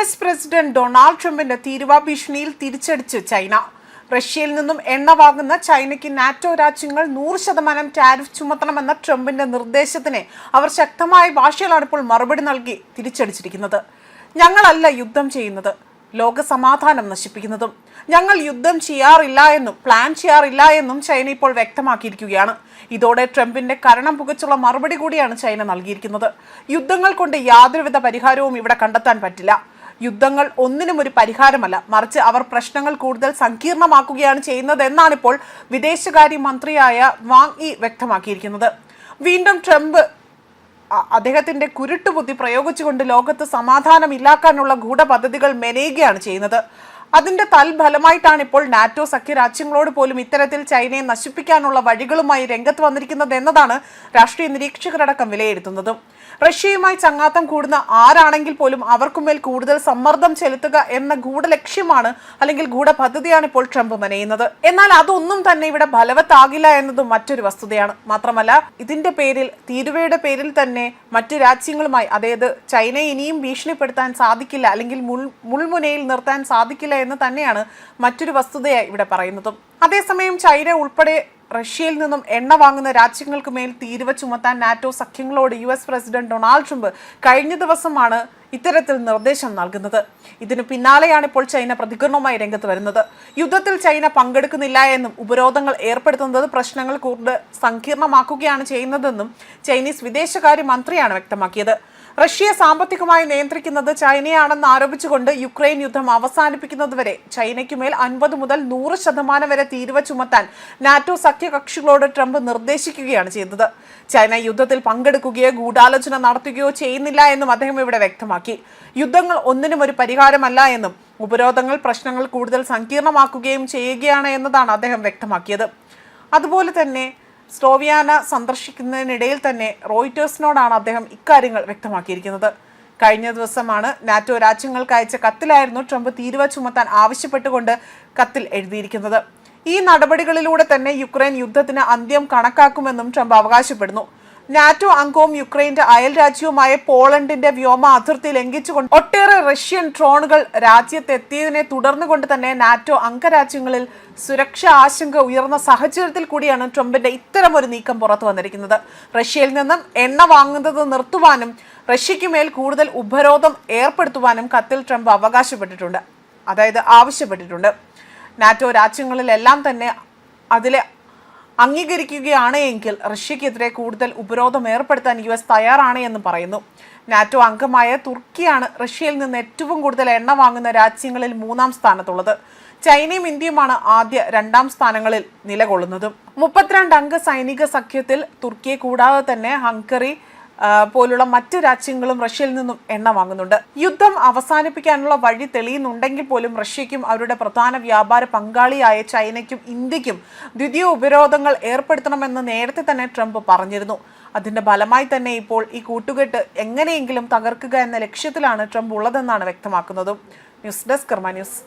US president Donald ട്രംപിന്റെ തീരുവ ഭീഷണിയിൽ തിരിച്ചടിച്ച് China. റഷ്യയിൽ നിന്നും എണ്ണ വാങ്ങുന്ന ചൈനയ്ക്ക് നാറ്റോ രാജ്യങ്ങൾ 100% ടാരിഫ് ചുമത്തണമെന്ന ട്രംപിന്റെ നിർദ്ദേശത്തിന് അവർ ശക്തമായ ഭാഷയിലാണ് ഇപ്പോൾ മറുപടി നൽകി തിരിച്ചടിച്ചിരിക്കുന്നത്. ഞങ്ങളല്ല യുദ്ധം ചെയ്യുന്നത്, ലോക സമാധാനം നശിപ്പിക്കുന്നതും. ഞങ്ങൾ യുദ്ധം ചെയ്യാറില്ല എന്നും പ്ലാൻ ചെയ്യാറില്ല എന്നും ചൈന ഇപ്പോൾ വ്യക്തമാക്കിയിരിക്കുകയാണ്. ഇതോടെ ട്രംപിന്റെ കരണം പുകച്ചുള്ള മറുപടി കൂടിയാണ് ചൈന നൽകിയിരിക്കുന്നത്. യുദ്ധങ്ങൾ കൊണ്ട് യാതൊരുവിധ പരിഹാരവും ഇവിടെ കണ്ടെത്താൻ പറ്റില്ല. യുദ്ധങ്ങൾ ഒന്നിനും ഒരു പരിഹാരമല്ല, മറിച്ച് അവർ പ്രശ്നങ്ങൾ കൂടുതൽ സങ്കീർണമാക്കുകയാണ് ചെയ്യുന്നതെന്നാണ് ഇപ്പോൾ വിദേശകാര്യ മന്ത്രിയായ വാങ് യി വ്യക്തമാക്കിയിരിക്കുന്നത്. വീണ്ടും ട്രംപ് അദ്ദേഹത്തിന്റെ കുരുട്ടുബുദ്ധി പ്രയോഗിച്ചുകൊണ്ട് ലോകത്ത് സമാധാനം ഇല്ലാക്കാനുള്ള ഗൂഢപദ്ധതികൾ മെനയുകയാണ് ചെയ്യുന്നത്. അതിന്റെ തൽഫലമായിട്ടാണ് ഇപ്പോൾ നാറ്റോ സഖ്യരാജ്യങ്ങളോട് പോലും ഇത്തരത്തിൽ ചൈനയെ നശിപ്പിക്കാനുള്ള വഴികളുമായി രംഗത്ത് വന്നിരിക്കുന്നത് എന്നതാണ് രാഷ്ട്രീയ നിരീക്ഷകരടക്കം വിലയിരുത്തുന്നത്. റഷ്യയുമായി ചങ്ങാത്തം കൂടുന്ന ആരാണെങ്കിൽ പോലും അവർക്കുമേൽ കൂടുതൽ സമ്മർദ്ദം ചെലുത്തുക എന്ന ഗൂഢലക്ഷ്യമാണ് അല്ലെങ്കിൽ ഗൂഢപദ്ധതിയാണ് ഇപ്പോൾ ട്രംപ് മെനയുന്നത്. എന്നാൽ അതൊന്നും തന്നെ ഇവിടെ ഫലവത്താകില്ല എന്നതും മറ്റൊരു വസ്തുതയാണ്. മാത്രമല്ല, ഇതിന്റെ പേരിൽ, തീരുവയുടെ പേരിൽ തന്നെ മറ്റു രാജ്യങ്ങളുമായി, അതായത് ചൈനയെ ഇനിയും ഭീഷണിപ്പെടുത്താൻ സാധിക്കില്ല അല്ലെങ്കിൽ മുൾമുനയിൽ നിർത്താൻ സാധിക്കില്ല എന്ന് തന്നെയാണ് മറ്റൊരു വസ്തുതയായി ഇവിടെ പറയുന്നതും. അതേസമയം ചൈന ഉൾപ്പെടെ റഷ്യയിൽ നിന്നും എണ്ണ വാങ്ങുന്ന രാജ്യങ്ങൾക്ക് മേൽ തീരുവ ചുമത്താൻ നാറ്റോ സഖ്യങ്ങളോട് US പ്രസിഡന്റ് ഡൊണാൾഡ് ട്രംപ് കഴിഞ്ഞ ദിവസമാണ് ഇത്തരത്തിൽ നിർദ്ദേശം നൽകുന്നത്. ഇതിനു പിന്നാലെയാണ് ഇപ്പോൾ ചൈന പ്രതികരണവുമായി രംഗത്ത് വരുന്നത്. യുദ്ധത്തിൽ ചൈന പങ്കെടുക്കുന്നില്ല എന്നും ഉപരോധങ്ങൾ ഏർപ്പെടുത്തുന്നത് പ്രശ്നങ്ങൾ കൂടുതൽ സങ്കീർണമാക്കുകയാണ് ചെയ്യുന്നതെന്നും ചൈനീസ് വിദേശകാര്യ മന്ത്രിയാണ് വ്യക്തമാക്കിയത്. റഷ്യയെ സാമ്പത്തികമായി നിയന്ത്രിക്കുന്നത് ചൈനയാണെന്ന് ആരോപിച്ചുകൊണ്ട് യുക്രൈൻ യുദ്ധം അവസാനിപ്പിക്കുന്നതുവരെ ചൈനയ്ക്കുമേൽ 50 മുതൽ 100% വരെ തീരുവ ചുമത്താൻ നാറ്റോ സഖ്യകക്ഷികളോട് ട്രംപ് നിർദ്ദേശിക്കുകയാണ് ചെയ്തത്. ചൈന യുദ്ധത്തിൽ പങ്കെടുക്കുകയോ ഗൂഢാലോചന നടത്തുകയോ ചെയ്യുന്നില്ല എന്നും അദ്ദേഹം ഇവിടെ വ്യക്തമാക്കി. യുദ്ധങ്ങൾ ഒന്നിനും ഒരു പരിഹാരമല്ല എന്നും ഉപരോധങ്ങൾ പ്രശ്നങ്ങൾ കൂടുതൽ സങ്കീർണമാക്കുകയും ചെയ്യുകയാണ് എന്നതാണ് അദ്ദേഹം വ്യക്തമാക്കിയത്. അതുപോലെ തന്നെ സ്ലോവിയാന സന്ദർശിക്കുന്നതിനിടയിൽ തന്നെ റോയിറ്റേഴ്സിനോടാണ് അദ്ദേഹം ഇക്കാര്യങ്ങൾ വ്യക്തമാക്കിയിരിക്കുന്നത്. കഴിഞ്ഞ ദിവസമാണ് നാറ്റോ രാജ്യങ്ങൾക്ക് അയച്ച കത്തിലായിരുന്നു ട്രംപ് തീരുവ ചുമത്താൻ ആവശ്യപ്പെട്ടുകൊണ്ട് കത്തിൽ എഴുതിയിരിക്കുന്നത്. ഈ നടപടികളിലൂടെ തന്നെ യുക്രൈൻ യുദ്ധത്തിന് അന്ത്യം കണക്കാക്കുമെന്നും ട്രംപ് അവകാശപ്പെടുന്നു. നാറ്റോ അംഗവും യുക്രൈന്റെ അയൽ രാജ്യവുമായ പോളണ്ടിന്റെ വ്യോമ അതിർത്തി ലംഘിച്ചുകൊണ്ട് ഒട്ടേറെ റഷ്യൻ ഡ്രോണുകൾ രാജ്യത്തെത്തിയതിനെ തുടർന്നുകൊണ്ട് തന്നെ നാറ്റോ അംഗരാജ്യങ്ങളിൽ സുരക്ഷാ ആശങ്ക ഉയർന്ന സാഹചര്യത്തിൽ കൂടിയാണ് ട്രംപിന്റെ ഇത്തരമൊരു നീക്കം പുറത്തു വന്നിരിക്കുന്നത്. റഷ്യയിൽ നിന്നും എണ്ണ വാങ്ങുന്നത് നിർത്തുവാനും റഷ്യയ്ക്ക് മേൽ കൂടുതൽ ഉപരോധം ഏർപ്പെടുത്തുവാനും കത്തിൽ ട്രംപ് ആവശ്യപ്പെട്ടിട്ടുണ്ട്. നാറ്റോ രാജ്യങ്ങളിലെല്ലാം തന്നെ അതിലെ അംഗീകരിക്കുകയാണ് എങ്കിൽ റഷ്യക്കെതിരെ കൂടുതൽ ഉപരോധം ഏർപ്പെടുത്താൻ US തയ്യാറാണ് എന്ന് പറയുന്നു. നാറ്റോ അംഗമായ തുർക്കിയാണ് റഷ്യയിൽ നിന്ന് ഏറ്റവും കൂടുതൽ എണ്ണ വാങ്ങുന്ന രാജ്യങ്ങളിൽ 3-ാം സ്ഥാനത്തുള്ളത്. ചൈനയും ഇന്ത്യയുമാണ് ആദ്യ 2-ാം സ്ഥാനങ്ങളിൽ നിലകൊള്ളുന്നത്. 32 അംഗ സൈനിക സഖ്യത്തിൽ തുർക്കിയെ കൂടാതെ തന്നെ ഹംഗറി പോലുള്ള മറ്റ് രാജ്യങ്ങളും റഷ്യയിൽ നിന്നും എണ്ണ വാങ്ങുന്നുണ്ട്. യുദ്ധം അവസാനിപ്പിക്കാനുള്ള വഴി തെളിയുന്നുണ്ടെങ്കിൽ പോലും റഷ്യയ്ക്കും അവരുടെ പ്രധാന വ്യാപാര പങ്കാളിയായ ചൈനയ്ക്കും ഇന്ത്യക്കും ദ്വിതീയ ഉപരോധങ്ങൾ ഏർപ്പെടുത്തണമെന്ന് നേരത്തെ തന്നെ ട്രംപ് പറഞ്ഞിരുന്നു. അതിന്റെ ഫലമായി തന്നെ ഇപ്പോൾ ഈ കൂട്ടുകെട്ട് എങ്ങനെയെങ്കിലും തകർക്കുക എന്ന ലക്ഷ്യത്തിലാണ് ട്രംപ് ഉള്ളതെന്നാണ് വ്യക്തമാക്കുന്നത്. ന്യൂസ് ഡെസ്ക് കർമ്മ ന്യൂസ്.